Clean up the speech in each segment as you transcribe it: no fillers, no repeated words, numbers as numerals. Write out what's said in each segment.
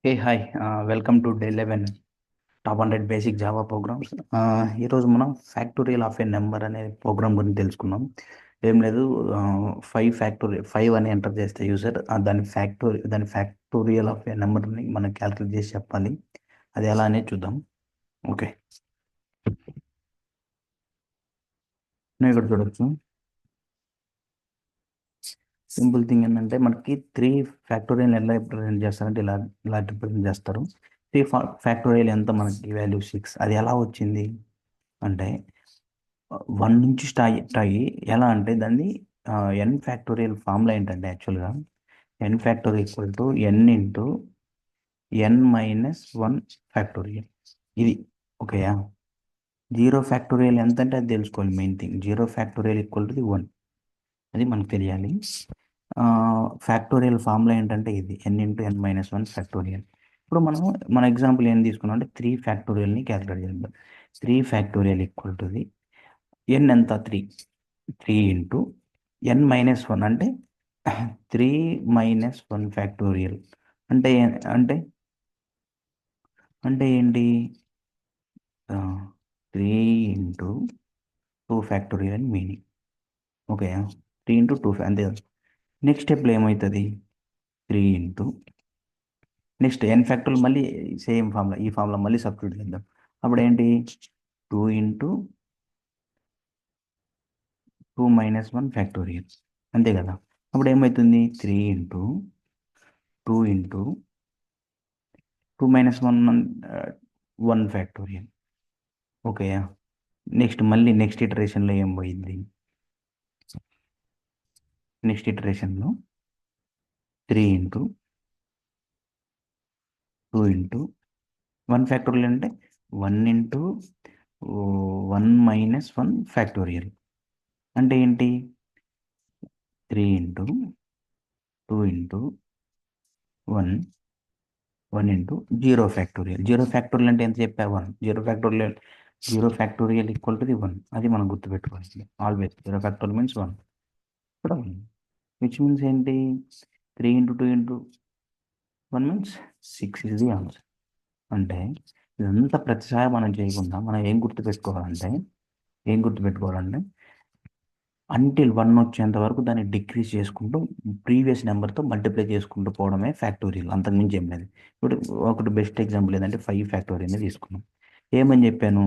Hi. Welcome to day 11 top 100 basic Java programmes. ఈరోజు మనం factorial of A number అనే programme గురించి తెలుసుకున్నాం. ఏం లేదు, 5 అని ఎంటర్ చేస్తే యూజర్ దాని ఫ్యాక్టోరియల్ ఆఫ్ ఏ నెంబర్ని మనం క్యాలిక్యులేట్ చేసి చెప్పాలి. అది ఎలా అనేది చూద్దాం. ఓకే, నేను ఇక్కడ చూడొచ్చు. సింపుల్ థింగ్ ఏంటంటే మనకి 3 ఫ్యాక్టోరియల్ ఎలా రిప్రజెంట్ చేస్తారంటే ఇలా ఇలా రిప్రజెంట్ చేస్తారు. 3 ఫ్యాక్టోరియల్ ఎంత మనకి వాల్యూ 6. అది ఎలా వచ్చింది అంటే 1 నుంచి స్టార్ట్ అయ్యి ఎలా అంటే దాన్ని ఎన్ ఫ్యాక్టోరియల్ ఫార్ములా ఏంటంటే యాక్చువల్గా N factorial equal to N into N minus 1 factorial. ఇది ఓకేయా. 0 ఫ్యాక్టోరియల్ ఎంత అంటే అది తెలుసుకోవాలి. Main thing 0 factorial equal to 1, అది మనకు తెలియాలి. ఫ్యాక్టోరియల్ ఫార్ములా ఏంటంటే ఇది N into N minus 1 factorial. ఇప్పుడు మనం మన ఎగ్జాంపుల్ ఏం తీసుకున్నాం అంటే 3 ఫ్యాక్టోరియల్ని క్యాలిక్యులేట్ చేద్దాం. 3 ఫ్యాక్టోరియల్ ఈక్వల్ టు ఎన్ ఎంత 3 ఇంటూ ఎన్ మైనస్ 1 అంటే 3 మైనస్ 1 ఫ్యాక్టోరియల్ అంటే అంటే అంటే ఏంటి, 3 ఇంటూ 2 ఫ్యాక్టోరియల్ అని మీనింగ్. ఓకే, 3 ఇంటూ 2 అంతే. నెక్స్ట్ స్టెప్లో ఏమవుతుంది, 3 ఇంటూ నెక్స్ట్ ఎన్ ఫ్యాక్టోరియల్ మళ్ళీ సేమ్ ఫార్ములా, ఈ ఫార్ములా మళ్ళీ సబ్స్టిట్యూట్ చేద్దాం. అప్పుడు ఏంటి 2 ఇంటూ 2 మైనస్ 1 ఫ్యాక్టోరియల్, అంతే కదా. అప్పుడు ఏమవుతుంది 3 into 2 into 2 minus 1 1 factorial. Okay, next మళ్ళీ నెక్స్ట్ ఇటరేషన్లో ఏం పోయింది, నెక్స్ట్ ఇటరేషన్లో 3 ఇంటూ 2 ఇంటూ 1 ఫ్యాక్టోరియల్ అంటే 1 ఇంటూ 1 మైనస్ 1 ఫ్యాక్టోరియల్ అంటే ఏంటి 3 into 2 into 1 1 into 0 factorial. 0 factorial అంటే ఎంత చెప్పా 1. 0 ఫ్యాక్టోరియల్ ఈక్వల్ టు 1, అది మనం గుర్తుపెట్టుకోవాల్సింది ఆల్వేస్. 0 ఫ్యాక్టోరియల్ మీన్స్ 1 కూడా 1, విచ్ మీన్స్ ఏంటి 3 into 2 into 1 means 6 is the answer. అంటే ఇదంతా ప్రతిసారి మనం చేయకుండా మనం ఏం గుర్తుపెట్టుకోవాలంటే అంటిల్ 1 వచ్చేంత వరకు దాన్ని డిక్రీజ్ చేసుకుంటూ ప్రీవియస్ నెంబర్తో మల్టిప్లై చేసుకుంటూ పోవడమే ఫ్యాక్టోరియల్, అంతకుమించి ఏం లేదు. ఇప్పుడు ఒకటి బెస్ట్ ఎగ్జాంపుల్ ఏంటంటే 5 ఫ్యాక్టోరియల్ని తీసుకున్నాం. ఏమని చెప్పాను,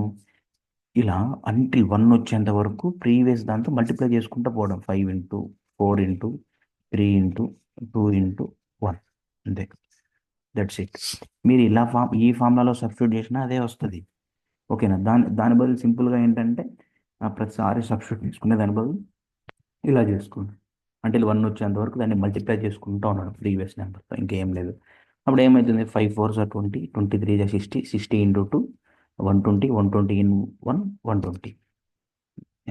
ఇలా అంటిల్ 1 వచ్చేంత వరకు ప్రీవియస్ దాంతో మల్టిప్లై చేసుకుంటూ పోవడం. 5 ఇంటూ 4 ఇంటూ 3 ఇంటూ 2 ఇంటూ 1, అంతే. That's it. మీరు ఇలా ఈ ఫార్ములాలో సబ్స్టిట్యూట్ చేసినా అదే వస్తుంది. ఓకేనా. దాని బదులు సింపుల్గా ఏంటంటే ప్రతిసారి సబ్స్టిట్యూట్ తీసుకునే దాని బదులు ఇలా చేసుకోండి. అంటే 1 వచ్చేంత వరకు దాన్ని మల్టిప్లై చేసుకుంటూ ఉన్నాడు ప్రీవియస్ నెంబర్తో, ఇంకేం లేదు. అప్పుడు ఏమవుతుంది 5 4 సార్ 20, 23 60, 60 ఇంటూ 2 120, 120 ఇన్ 1 120.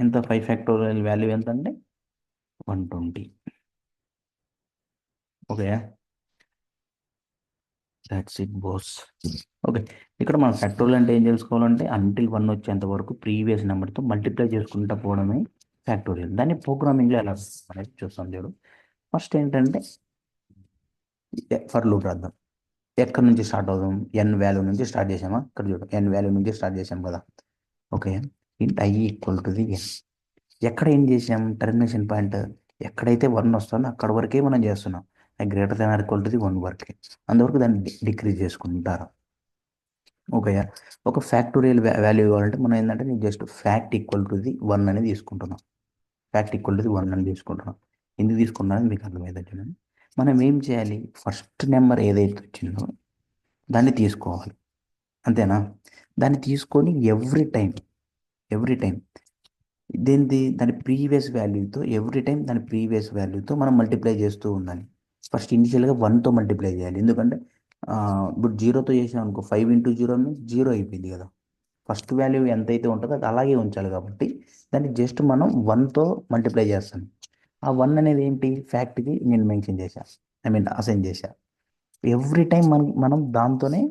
ఎంత 5 ఫ్యాక్టోరియల్ వాల్యూ ఎంత అంటే 120. Okay, that's it boss. Okay, ఇక్కడ మనం ఫ్యాక్టోరియల్ అంటే ఏం తెలుసుకోవాలంటే అంటిల్ 1 వచ్చేంత వరకు ప్రీవియస్ నెంబర్తో మల్టిప్లై చేసుకుంటూ పోవడమే ఫ్యాక్టోరియల్. దాన్ని ప్రోగ్రామింగ్లో ఎలా అనేది చూస్తాం చూడు. ఫస్ట్ ఏంటంటే ఫర్ లూప్ రాద్దాం. ఎక్కడి నుంచి స్టార్ట్ అవుదాం, ఎన్ వాల్యూ నుంచి స్టార్ట్ చేసామా, ఇక్కడ చూడు ఎన్ వాల్యూ నుంచి స్టార్ట్ చేసాం కదా. ఓకే, ఇంట్ ఐ ఈక్వల్ టు ది ఎన్. ఎక్కడ ఏం చేసాం, టర్మినేషన్ పాయింట్ ఎక్కడైతే 1 వస్తుందో అక్కడ వరకే మనం చేస్తున్నాం. I greater than or equal to the 1 వరకే, అందువరకు దాన్ని డిక్రీజ్ చేసుకుంటారు. ఓకే, ఒక ఫ్యాక్టోరియల్ వాల్యూ కావాలంటే మనం ఏంటంటే నేను just fact equal to the 1 అని తీసుకుంటున్నాం. ఫ్యాక్ట్ ఈక్వల్ టు ది 1 అని తీసుకుంటున్నాం. ఎందుకు తీసుకున్నానని మీకు అర్థమైందంటే మనం ఏం చేయాలి, ఫస్ట్ నెంబర్ ఏదైతే వచ్చిందో దాన్ని తీసుకోవాలి, అంతేనా. దాన్ని తీసుకొని ఎవ్రీ టైం దాని ప్రీవియస్ వాల్యూతో దాని ప్రీవియస్ వాల్యూతో మనం మల్టిప్లై చేస్తూ ఉండాలి. ఫస్ట్ ఇనిషియల్గా 1తో మల్టిప్లై చేయాలి, ఎందుకంటే ఇప్పుడు 0తో చేసాం అనుకో 5 ఇంటూ 0 మీన్స్ 0 అయిపోయింది కదా. ఫస్ట్ వాల్యూ ఎంతైతే ఉంటుందో అది అలాగే ఉంచాలి, కాబట్టి దాన్ని జస్ట్ మనం 1తో మల్టిప్లై చేస్తాం. ఆ 1 అనేది ఏంటి, ఫ్యాక్ట్కి నేను మెన్షన్ చేశాను, అసైన్ చేశాను. ఎవ్రీ టైం దాంతోనే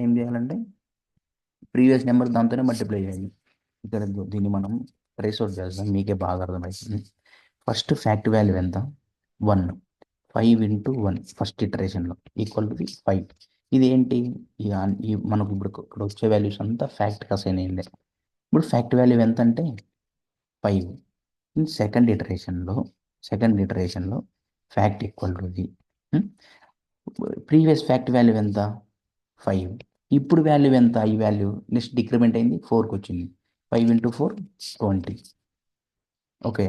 ఏం చేయాలంటే ప్రీవియస్ నెంబర్ దాంతోనే మల్టిప్లై చేయాలి. ఇక్కడ దీన్ని మనం ట్రేస్ అవుట్ చేద్దాం, మీకే బాగా అర్థమవుతుంది. ఫస్ట్ ఫ్యాక్ట్ వాల్యూ ఎంత 1, 5 × 1 ఫస్ట్ ఇటరేషన్లో ఈక్వల్ టు 5. ఇది ఏంటి? ఈ మనకు ఇప్పుడు ఇక్కడ వచ్చే వాల్యూస్ అంతా ఫ్యాక్ట్కి అసైన్ అయ్యింది. ఇప్పుడు ఫ్యాక్ట్ వాల్యూ ఎంత అంటే 5. సెకండ్ ఇటరేషన్లో fact equal to the previous fact value ఎంత? 5. ఇప్పుడు వాల్యూ ఎంత? ఈ వాల్యూ నెక్స్ట్ డిక్రిమెంట్ అయింది 4కి వచ్చింది. 5 × 4 20. ఓకే.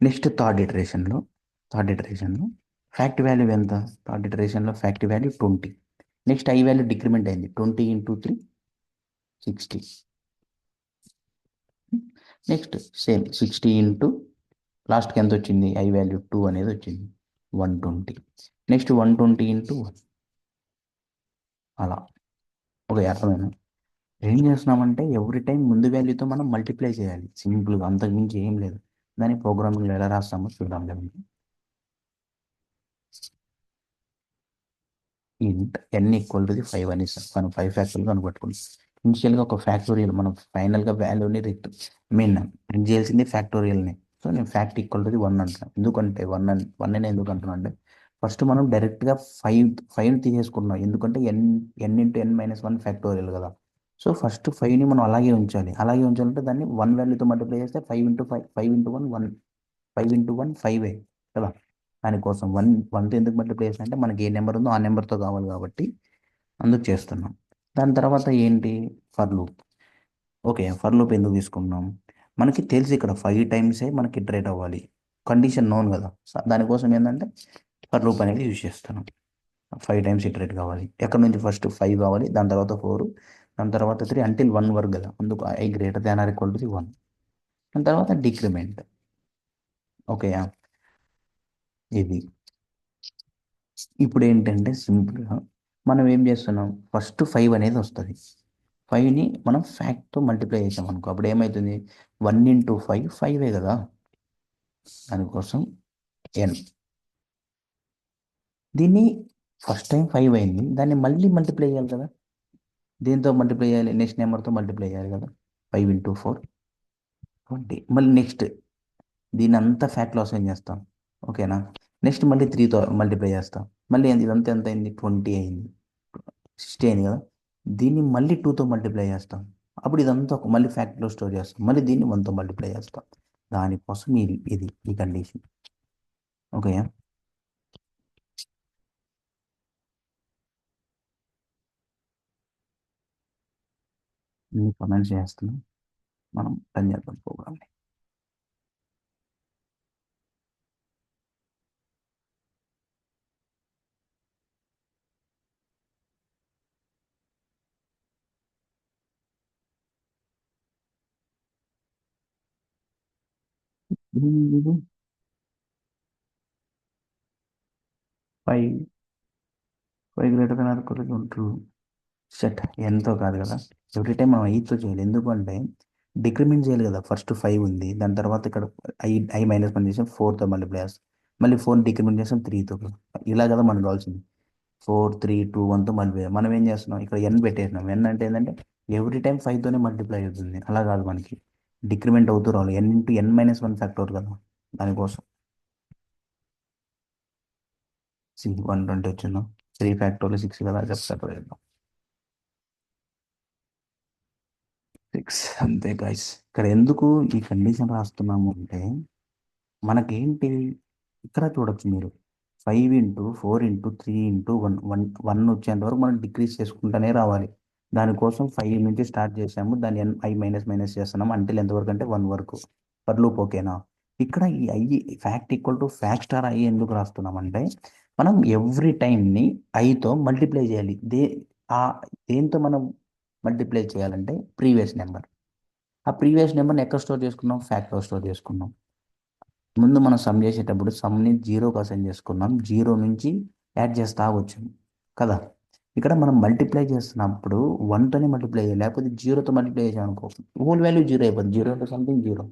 నెక్స్ట్ థర్డ్ ఇటరేషన్లో ఫ్యాక్ట్ వాల్యూ ఎంత? థర్డ్ ఇటరేషన్లో fact value 20. Next I value decrement అయింది 20 × 3 60. నెక్స్ట్ సేమ్ 60 ఇంటూ లాస్ట్కి ఎంత వచ్చింది? ఐ వాల్యూ 2 అనేది వచ్చింది 120. నెక్స్ట్ 120 × 1 అలా. ఓకే, అర్థమైనా? ఏం చేస్తున్నామంటే ఎవ్రీ టైం ముందు వాల్యూతో మనం మల్టిప్లై చేయాలి సింపుల్గా, అంతకుమించి ఏం లేదు. దాని ప్రోగ్రామింగ్లో ఎలా రాస్తామో చూద్దాం. లేదండి ఇంట్ n ఈక్వల్ టు 5 అని మనం 5 ఫ్యాక్టర్లు కనుగొట్టుకుంటాం. ఇనిషియల్గా ఒక ఫ్యాక్టోరియల్ మనం ఫైనల్గా వాల్యూని ప్రింట్ చేయాల్సింది ఫ్యాక్టోరియల్ని. సో నేను ఫ్యాక్ట్ ఈక్వల్ టు 1 అంటున్నాను. ఎందుకంటే 1 అని ఎందుకు అంటున్నాను అంటే ఫస్ట్ మనం డైరెక్ట్గా 5 తీసేసుకున్నాం. ఎందుకంటే n × n−1 ఫ్యాక్టోరియల్ కదా. సో ఫస్ట్ 5ని మనం అలాగే ఉంచాలంటే దాన్ని 1 వాల్యూతో మల్టిప్లై చేస్తే 5 × 5 5 × 1 1 5 × 1 5 కదా. దానికోసం 1తో ఎందుకు మల్టిప్లై చేసిన అంటే మనకి ఏ నెంబర్ ఉందో ఆ నెంబర్తో కావాలి కాబట్టి అందుకు చేస్తున్నాం. దాని తర్వాత ఏంటి? For loop. Okay, for loop ఎందుకు తీసుకున్నాం? మనకి తెలిసి ఇక్కడ 5 టైమ్సే మనకి ఇటరేట్ అవ్వాలి, కండిషన్ నోన్ కదా. దానికోసం ఏంటంటే ఫర్ లూప్ అనేది యూజ్ చేస్తున్నాం. 5 టైమ్స్ ఇటరేట్ కావాలి. ఎక్కడ నుంచి? ఫస్ట్ 5 కావాలి, దాని తర్వాత 4, దాని తర్వాత 3 అంటిల్ 1 వరకు కదా. అందుకు i > 1. దాని తర్వాత డిక్రిమెంట్. ఓకే, ఇది ఇప్పుడు ఏంటంటే సింపుల్గా మనం ఏం చేస్తున్నాం? ఫస్ట్ 5 అనేది వస్తుంది. 5ని మనం ఫ్యాక్ట్తో మల్టిప్లై చేసాం అనుకో, అప్పుడు ఏమవుతుంది? 1 × 5 5 కదా. దానికోసం n. దీన్ని ఫస్ట్ టైం 5 అయింది, దాన్ని మళ్ళీ మల్టిప్లై చేయాలి కదా. దేంతో మల్టిప్లై చేయాలి? నెక్స్ట్ నెంబర్తో మల్టిప్లై చేయాలి కదా. 5 × 4 20. మళ్ళీ నెక్స్ట్ దీన్ని అంతా ఫ్యాక్ట్లో అసైన్ చేస్తాం. ఓకేనా. నెక్స్ట్ మళ్ళీ 3తో మల్టిప్లై చేస్తాం. మళ్ళీ ఇదంతా ఎంత అయింది? 20 అయింది. 60 అయింది కదా. దీన్ని మళ్ళీ 2తో మల్టిప్లై చేస్తాం. అప్పుడు ఇదంతా మళ్ళీ ఫ్యాక్టరీలో స్టోర్ చేస్తాం. మళ్ళీ దీన్ని 1తో మల్టిప్లై చేస్తాం. దానికోసం ఇది ఈ కండిషన్. ఓకే, ఇన్ని కమెంట్స్ చేస్తున్నాం. మనం రన్ చేద్దాం ప్రోగ్రామ్ని. ఇది 5 ట్రూ. సెట్ ఎంతో కాదు కదా. ఎవ్రీ టైం మనం 8తో చేయాలి. ఎందుకంటే డిక్రిమెంట్ చేయాలి కదా. ఫస్ట్ 5 ఉంది, దాని తర్వాత ఇక్కడ i−1 చేసాం, 4తో మల్టిప్లై చేస్తాం. మళ్ళీ 4 డిక్రిమెంట్ చేసాం 3తో. ఇలా కదా మనకు కావాల్సింది. 4 3 2 1తో మల్టిప్లై. మనం ఏం చేస్తున్నాం? ఇక్కడ n పెట్టేసినాం. n అంటే ఏంటంటే ఎవ్రీ టైం 5తోనే మల్టిప్లై అవుతుంది. అలా కాదు, మనకి డిక్రిమెంట్ అవుతూ రావాలి. n × n−1 ఫ్యాక్టర్ కదా. దానికోసం 120 వచ్చిందా. 3 ఫ్యాక్టోరియల్ 6 కదా. చెప్తారు 6 అంతే గాయస్. ఇక్కడ ఎందుకు ఈ కండిషన్ రాస్తున్నాము అంటే మనకేంటి ఇక్కడ చూడొచ్చు మీరు 5 × 4 × 3 × 1 వచ్చేంత వరకు మనం డిక్రీజ్ చేసుకుంటూనే రావాలి. దానికోసం 5 నుంచి స్టార్ట్ చేసాము, దాన్ని i మైనస్ చేస్తున్నాము అంటిల్ ఎంతవరకు అంటే 1 వరకు. For loop. ఓకేనా. ఇక్కడ ఈ I fact equal to fact star I ఎందుకు రాస్తున్నామంటే మనం ఎవ్రీ టైంని ఐతో మల్టిప్లై చేయాలి. ఆ దేంతో మనం మల్టిప్లై చేయాలంటే ప్రీవియస్ నెంబర్. ఆ ప్రీవియస్ నెంబర్ని ఎక్కడ స్టోర్ చేసుకున్నాం? ఫ్యాక్ట్లో స్టోర్ చేసుకున్నాం. ముందు మనం సమ్ చేసేటప్పుడు సమ్ని 0కి అసైన్ చేసుకున్నాం. 0 నుంచి యాడ్ చేస్తా వచ్చాం కదా. ఇక్కడ మనం మల్టిప్లై చేస్తున్నప్పుడు 1తోనే మల్టిప్లై చేయాలి, లేకపోతే 0తో మల్టిప్లై చేసాం అనుకో హోల్ వాల్యూ 0 అయిపోతుంది. 0 × సంథింగ్ 0.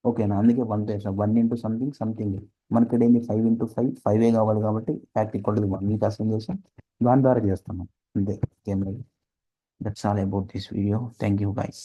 ఓకేనా. అందుకే 1తో వేసాం. 1 × సంథింగ్ సంథింగ్. మనకి ఇక్కడ ఏంటి? 5 × 5 5 కావాలి కాబట్టి ఫ్యాక్ట్ ఈక్వల్ టు 1 మీకు అసైన్ చేసాం. దాని ద్వారా చేస్తున్నాం అంతే. That's all about this video. Thank you guys.